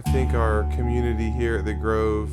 I think our community here at the Grove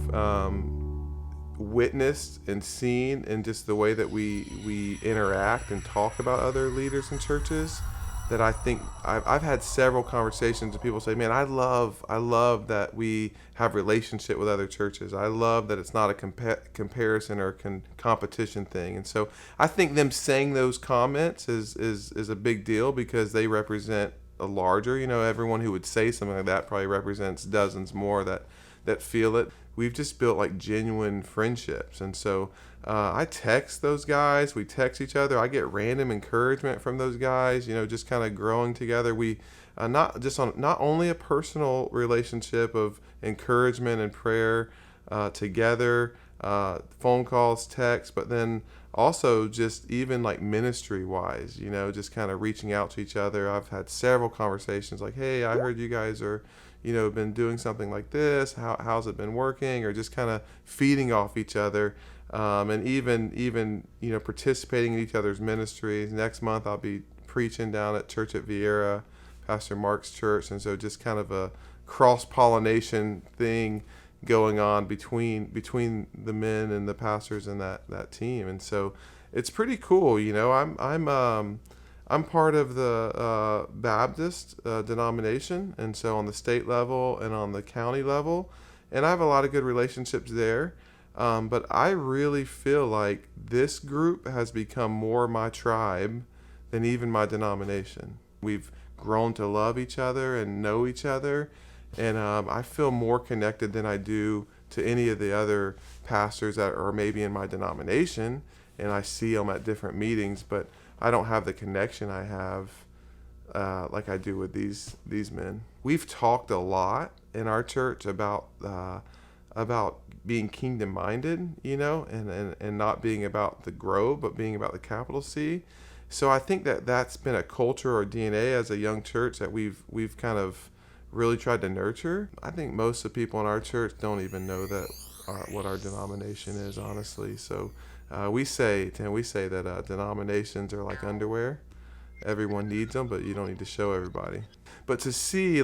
witnessed and seen in just the way that we interact and talk about other leaders in churches, that I think I've had several conversations with people say, man, I love that we have relationship with other churches. I love that it's not a comparison or competition thing. And so I think them saying those comments is a big deal, because they represent a larger, everyone who would say something like that probably represents dozens more that feel it. We've just built like genuine friendships. And so I text those guys, we text each other. I get random encouragement from those guys, just kind of growing together. We not only a personal relationship of encouragement and prayer together, phone calls, texts, but then also just even like ministry wise, just kind of reaching out to each other. I've had several conversations like, hey, I heard you guys are, been doing something like this. How's it been working? Or just kind of feeding off each other. And even participating in each other's ministries. Next month I'll be preaching down at Church at Vieira, Pastor Mark's church, and so just kind of a cross-pollination thing going on between the men and the pastors and that team. And so it's pretty cool. I'm part of the Baptist denomination, and so on the state level and on the county level, and I have a lot of good relationships there. But I really feel like this group has become more my tribe than even my denomination. We've grown to love each other and know each other, and I feel more connected than I do to any of the other pastors that are maybe in my denomination, and I see them at different meetings, but I don't have the connection I have like I do with these men. We've talked a lot in our church about being kingdom minded, and not being about the Grove, but being about the capital C. So I think that's been a culture or DNA as a young church that we've kind of really tried to nurture. I think most of the people in our church don't even know that what our denomination is, honestly. So we say that denominations are like underwear. Everyone needs them, but you don't need to show everybody. But to see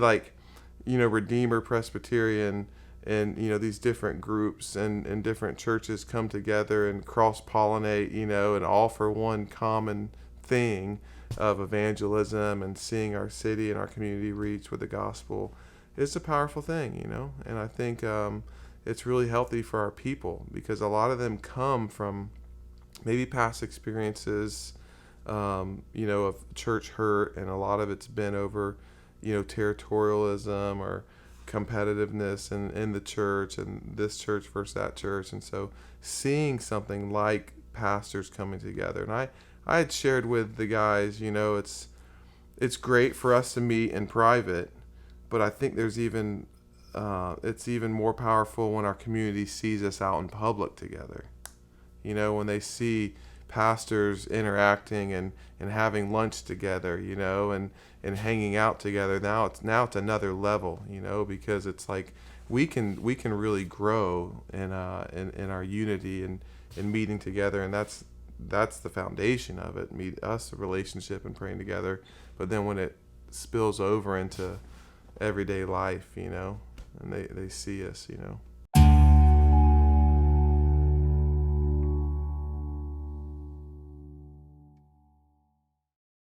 Redeemer Presbyterian and these different groups and different churches come together and cross-pollinate, and all for one common thing of evangelism and seeing our city and our community reach with the gospel, is a powerful thing, and I think it's really healthy for our people, because a lot of them come from maybe past experiences, of church hurt, and a lot of it's been over, territorialism or competitiveness in the church, and this church versus that church. And so seeing something like pastors coming together, and I had shared with the guys, it's great for us to meet in private, but I think there's it's even more powerful when our community sees us out in public together. When they see pastors interacting and having lunch together, and hanging out together. Now it's another level, because it's like we can really grow in our unity and meeting together, and that's the foundation of it. A relationship and praying together. But then when it spills over into everyday life, and they see us,